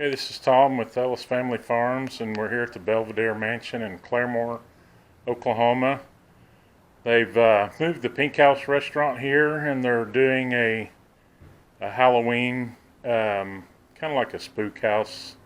Okay, this is Tom with Ellis Family Farms, and we're here at the Belvidere Mansion in Claremore, Oklahoma. They've moved the Pink House restaurant here, and they're doing a Halloween, kind of like a spook house.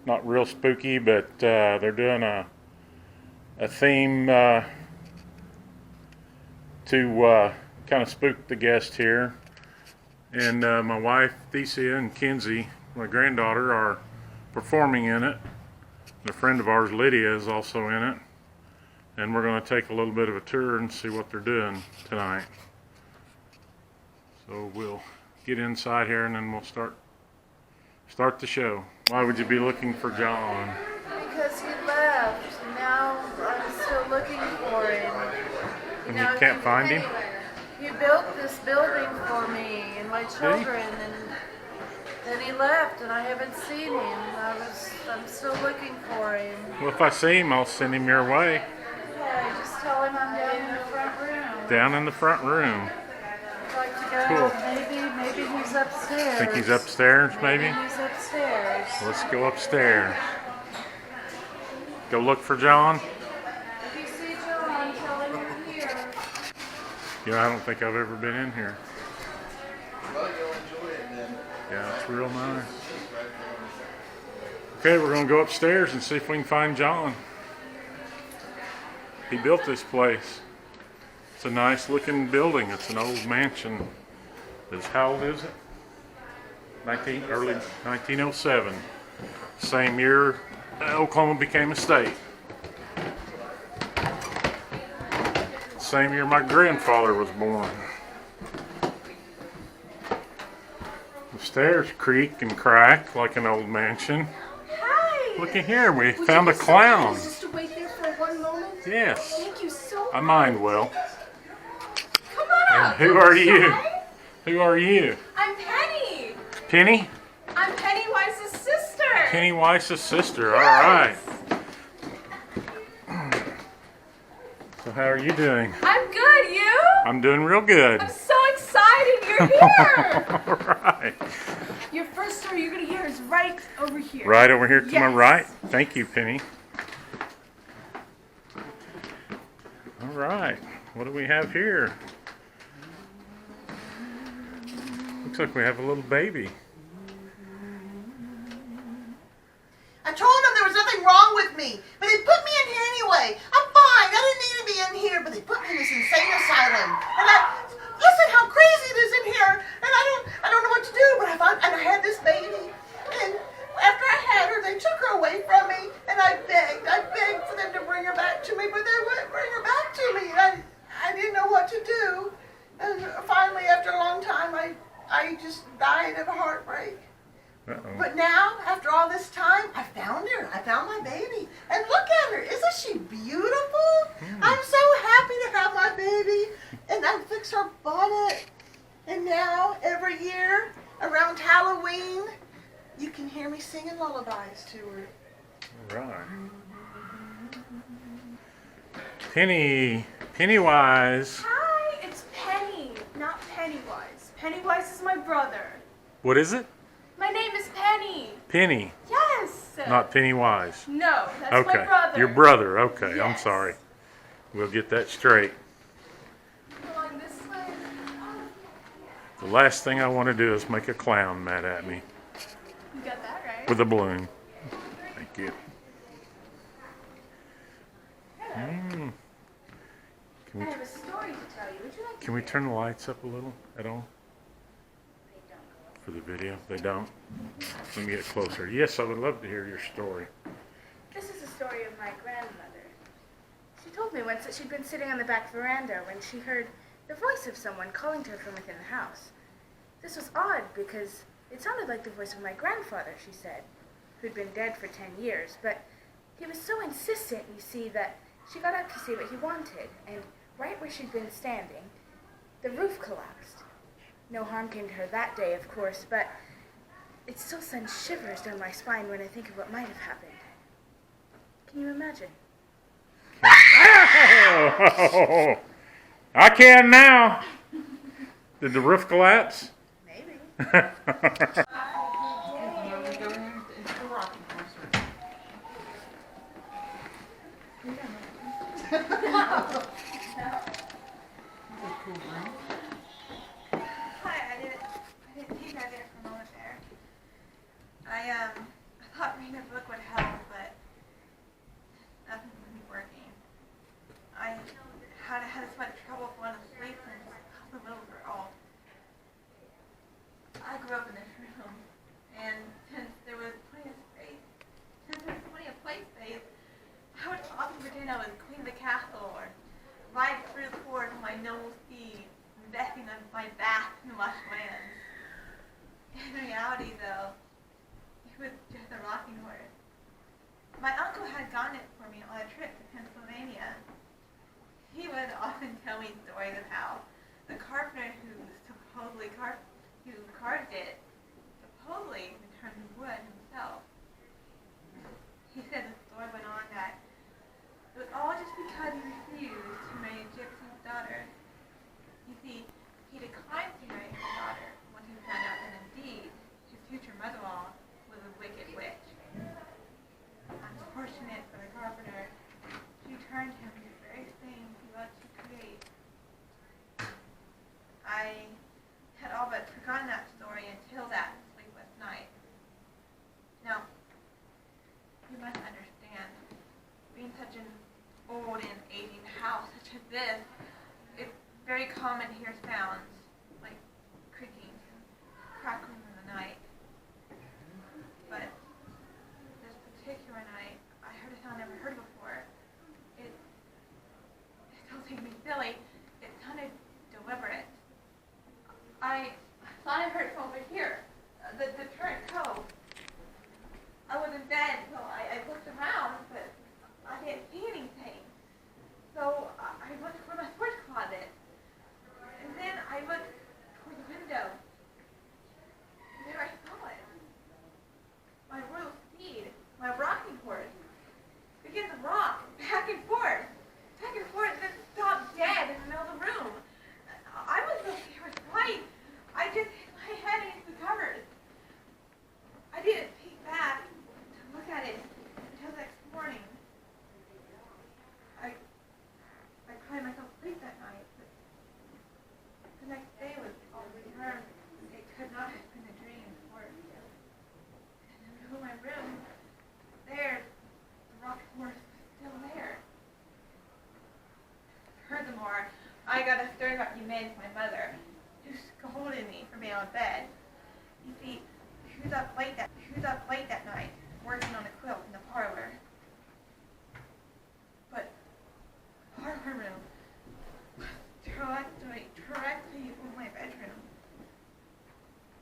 Not real spooky, but they're doing a theme to kind of spook the guest here. And my wife, Thecia, and Kinzie, my granddaughter, are performing in it. A friend of ours, Lydia, is also in it. And we're going to take a little bit of a tour and see what they're doing tonight. So we'll get inside here and then we'll start the show. Why would you be looking for John? Because he left. Now I'm still looking for him. And you can't find him? You built this building for me and my children, and then he left, and I haven't seen him. I'm still looking for him. Well, if I see him, I'll send him your way. Okay, just tell him I'm down in the front room. Down in the front room. I'd like to go. Cool. Maybe he's upstairs. Think he's upstairs, maybe? Maybe he's upstairs. Let's go upstairs. Go look for John. If you see John, tell him you're here. You know, I don't think I've ever been in here. Well, you'll enjoy it then. Yeah, it's real nice. Okay, we're going to go upstairs and see if we can find John. He built this place. It's a nice looking building. It's an old mansion. How old is it? Early 1907. Same year Oklahoma became a state. Same year my grandfather was born. The stairs creak and crack like an old mansion. Hi! Look at here, we Would found you a be so clown. kind as just to wait there for 1 moment? Yes, Thank you so much. I mind well. Come on And up. who don't are be you? shy. Who are you? I'm Penny. Penny? I'm Pennywise's sister. Pennywise's sister, Yes. alright. So how are you doing? I'm good. You? I'm doing real good. I'm so excited you're here. Alright. Your first story you're going to hear is right over here. Right over here to my Yes. right. Thank you, Penny. Alright. What do we have here? Looks like we have a little baby. I told them there was nothing wrong with me, but they put me in here anyway. I'm fine. I didn't need to be in here, but they put me in this insane asylum. And listen how crazy it is in here. And I don't know what to do, but I had this baby. And after I had her, they took her away from me. And I begged for them to bring her back to me, but they wouldn't bring her back to me. And I didn't know what to do. And finally, after a long time, I just died of a heartbreak. Uh-oh. But now, after all this time, I found her. I found my baby. And look at her. Isn't she beautiful? I'm so happy to have my baby. And I fixed her bonnet. And now, every year, around Halloween, you can hear me singing lullabies to her. Alright. Pennywise. Hi, it's Penny, not Pennywise. Pennywise is my brother. What is it? My name is Penny. Penny, Yes. not Pennywise. No, that's Okay. my brother. Your brother. Okay, I'm Yes. sorry. We'll get that straight. Come on this way. The last thing I want to do is make a clown mad at me You got that right. with a balloon. Thank you. I have a story to tell you. Would you like to Can we hear? turn the lights up a little at all They don't go for the video? They don't? Let me get closer. Yes, I would love to hear your story. This is the story of my grandmother. She told me once that she'd been sitting on the back veranda when she heard the voice of someone calling to her from within the house. This was odd because it sounded like the voice of my grandfather, she said, who'd been dead for 10 years, but he was so insistent, you see, that she got up to see what he wanted, and right where she'd been standing, the roof collapsed. No harm came to her that day, of course, but it still sends shivers down my spine when I think of what might have happened. Can you imagine? Oh, I can now. Did the roof collapse? Maybe. Hi, I didn't think I did for a moment there. I thought reading a book would help, but nothing was working. I had so much trouble falling asleep when I was a little girl. I grew up in this room, and since there was plenty of play space, I would often pretend I was Queen of the Castle or ride through the forest on my noble steed, investing in my vast and lush lands. In reality, though, it was just a rocking horse. My uncle had gotten it for me on a trip to Pennsylvania. He would often tell me stories of how the carpenter who carved it supposedly returned the wood himself. He said the story went on that it was all just because he refused to marry a gypsy's daughter. You see, he declined to marry his daughter once he found out that indeed his future mother-in-law was a wicked witch. Unfortunate for the carpenter, she turned him to the very thing he loved to create. I had all but forgotten that story until that sleepless night. Now, you must understand, being such an old and aging house such as this, it's very common to hear sounds like creaking and crackling in the night. But this particular night, I heard a sound I never heard before. It still made me silly. It sounded deliberate. I thought I heard it from over here, the turret toe. I was in bed, so I looked around, but I didn't see anything. So I looked for my storage closet, and then I looked toward the window. And there I saw it. My royal steed, my rocking horse, began to rock back and forth, and then stopped dead in the middle of the room. I was so scared twice. I just hit my head against the covers. I didn't peek back to look at it until the next morning. I cried myself to sleep that night, but the next day was all returned. It could not have been a dream, for in my room, there, the rocking horse was still there. Furthermore, I got a third reprimand from my mother, who scolded me for being on bed. You see, she was up late that night, working on a quilt in the parlor. But the parlor room was directly over my bedroom.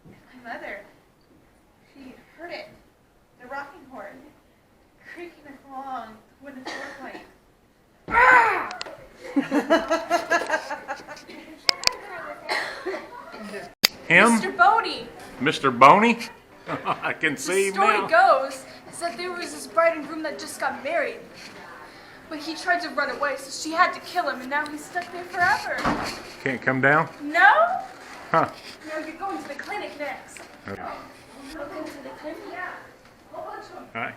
And my mother, she heard it, the rocking horse, creaking along the wooden doorway. Him? Mr. Boney. Mr. Boney? I can see him The story now. goes is that there was this bride and groom that just got married. But he tried to run away, so she had to kill him, and now he's stuck there forever. Can't come down? No? Huh. No, you're going to the clinic next. Okay. Welcome to the clinic. Yeah. Hold on to him. Hi.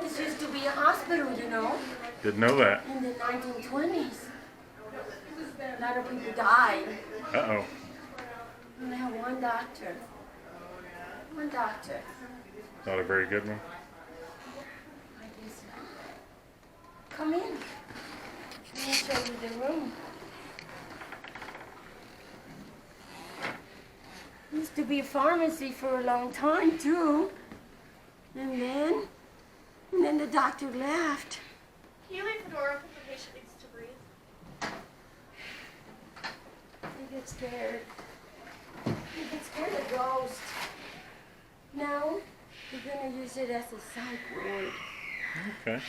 This used to be a hospital, you know, Didn't know that. in the 1920s. A lot of people died. Uh-oh. And they have one doctor. One doctor. Not a very good one. I guess not. Come in. Let me show you the room. Used to be a pharmacy for a long time, too. And then the doctor left. Can you leave the door open for the patient needs to breathe? They get scared. They get scared of ghosts. Now, we're going to use it as a psych ward. Okay.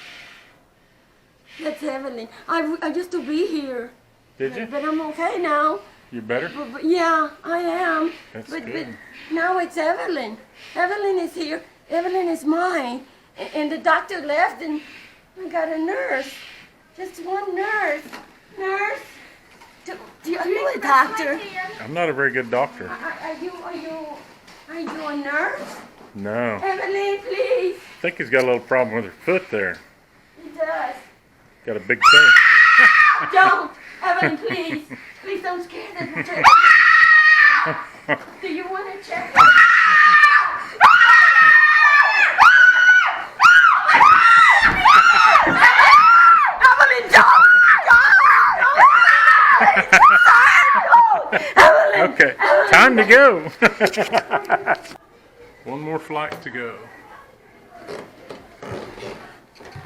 That's Evelyn. I used to be here. Did you? But I'm okay now. You better? But yeah, I am. That's but good. now it's Evelyn. Evelyn is here. Evelyn is mine. And the doctor left, and I got a nurse. Just one nurse. Nurse? Are you a doctor? I'm not a very good doctor. Are you a nurse? No. Evelyn, please. I think he's got a little problem with her foot there. He does. Got a big tear. Don't! Evelyn, please! Please don't scare them. Do you want to check? Evelyn, don't! Evelyn! Okay, time to go. One more flight to go.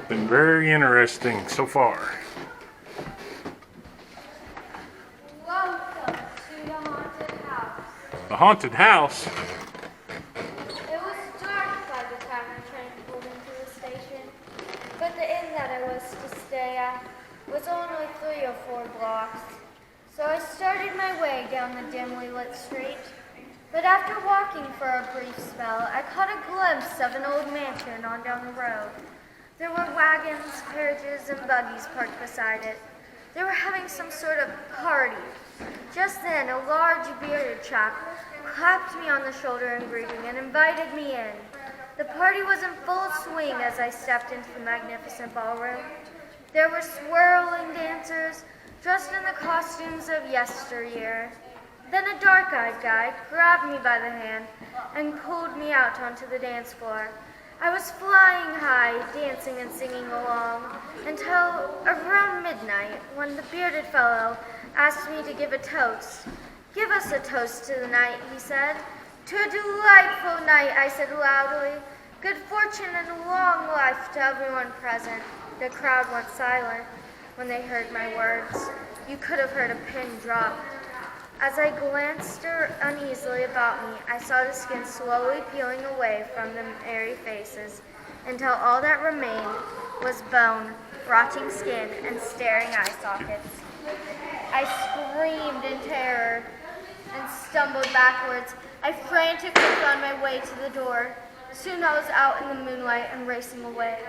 Been very interesting so far. Welcome to the haunted house. The haunted house? It was dark by the time the train pulled into the station, but the inn that I was to stay at was only 3 or 4 blocks. So I started my way down the dimly lit street. But after walking for a brief spell, I caught a glimpse of an old mansion on down the road. There were wagons, carriages, and buggies parked beside it. They were having some sort of party. Just then, a large bearded chap clapped me on the shoulder in greeting and invited me in. The party was in full swing as I stepped into the magnificent ballroom. There were swirling dancers dressed in the costumes of yesteryear. Then a dark-eyed guy grabbed me by the hand and pulled me out onto the dance floor. I was flying high, dancing and singing along, until around midnight, when the bearded fellow asked me to give a toast. "Give us a toast to the night," he said. "To a delightful night," I said loudly. "Good fortune and long life to everyone present." The crowd went silent when they heard my words. You could have heard a pin drop. As I glanced uneasily about me, I saw the skin slowly peeling away from the merry faces until all that remained was bone, rotting skin, and staring eye sockets. I screamed in terror and stumbled backwards. I frantically found my way to the door. Soon I was out in the moonlight and racing away.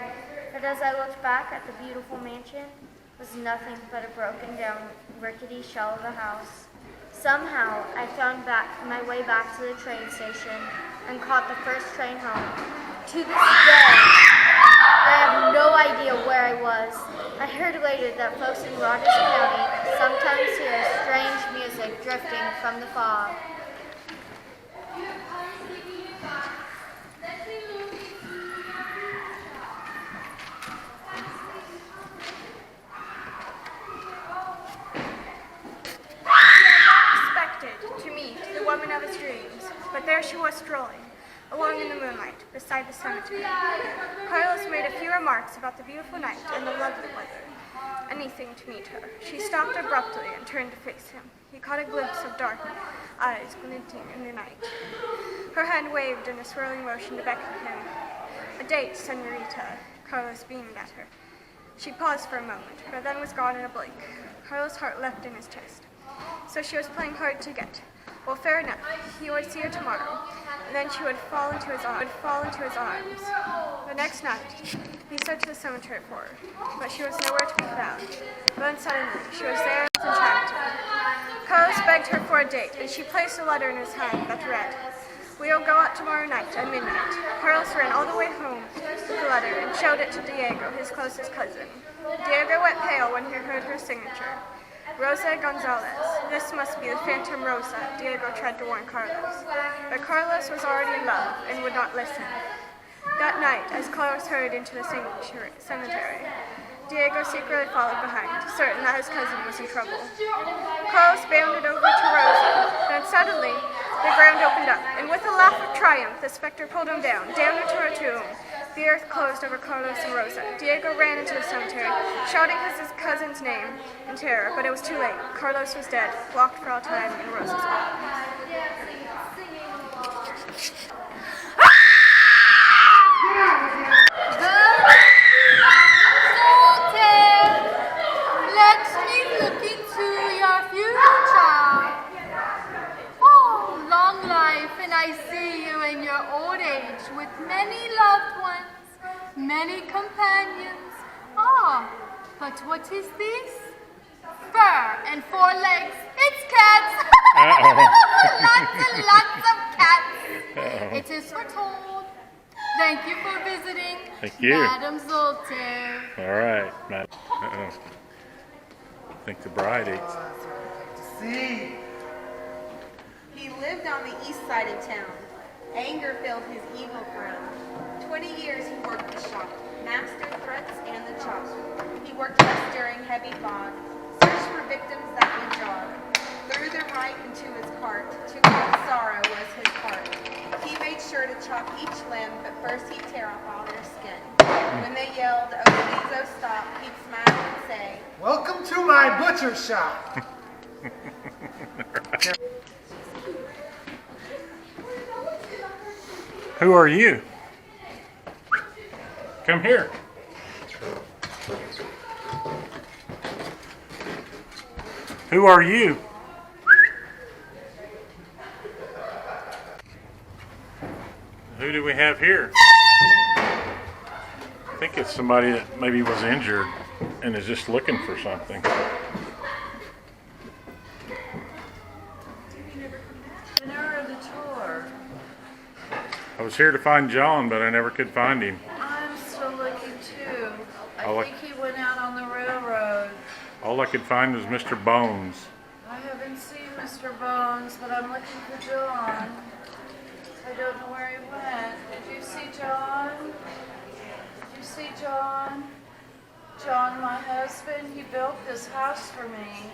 But as I looked back at the beautiful mansion, it was nothing but a broken down, rickety shell of a house. Somehow, I found my way back to the train station and caught the first train home. To this day, I have no idea where I was. I heard later that folks in Rogers County sometimes hear strange music drifting from the fog. To meet the woman of his dreams, but there she was strolling along in the moonlight beside the cemetery. Carlos made a few remarks about the beautiful night and the lovely weather. Anything to meet her. She stopped abruptly and turned to face him. He caught a glimpse of dark eyes glinting in the night. Her hand waved in a swirling motion to beckon him. "A date, senorita," Carlos beamed at her. She paused for a moment, but then was gone in a blink. Carlos' heart leapt in his chest. So she was playing hard to get. Well, fair enough. He would see her tomorrow, and then she would fall into his arms. The next night, he searched the cemetery for her, but she was nowhere to be found. Then suddenly, she was there and enchanted. Carlos begged her for a date, and she placed a letter in his hand that read, "We'll go out tomorrow night at midnight." Carlos ran all the way home with the letter and showed it to Diego, his closest cousin. Diego went pale when he heard her signature. Rosa Gonzalez. This must be the Phantom Rosa, Diego tried to warn Carlos. But Carlos was already in love and would not listen. That night, as Carlos hurried into the cemetery, Diego secretly followed behind, certain that his cousin was in trouble. Carlos bounded over to Rosa, then suddenly the ground opened up, and with a laugh of triumph, the specter pulled him down into her tomb. The earth closed over Carlos and Rosa. Diego ran into the cemetery, shouting his cousin's name in terror, but it was too late. Carlos was dead, locked for all time in Rosa's arms. Let me look into your future. Oh, long life, and I see you in your old age with many loved ones, many companions. Ah, but what is this? Fur and 4 legs. It's cats. Lots and lots of cats. It is foretold. Thank you for visiting. Thank you. Madam Zolter. All right, Matt. think the bride ate. Oh, that's what I like to see. He lived on the east side of town. Anger filled his evil frown. 20 years he worked the shop, master threats and the chop. He worked less during heavy fog, searched for victims that would jog. Threw them right into his cart. To cause sorrow was his part. He made sure to chop each limb, but first he'd tear off all their skin. When they yelled, "Oh please, oh stop," he'd smile and say, Welcome to my butcher shop. Who are you? Come here. Who are you? Who do we have here? I think it's somebody that maybe was injured and is just looking for something. Dinner or the tour? I was here to find John, but I never could find him. I'm still looking too. Oh, I think he went out on the railroad. All I could find was Mr. Bones. I haven't seen Mr. Bones, but I'm looking for John. I don't know where he went. Did you see John? Did you see John? John, my husband, he built this house for me.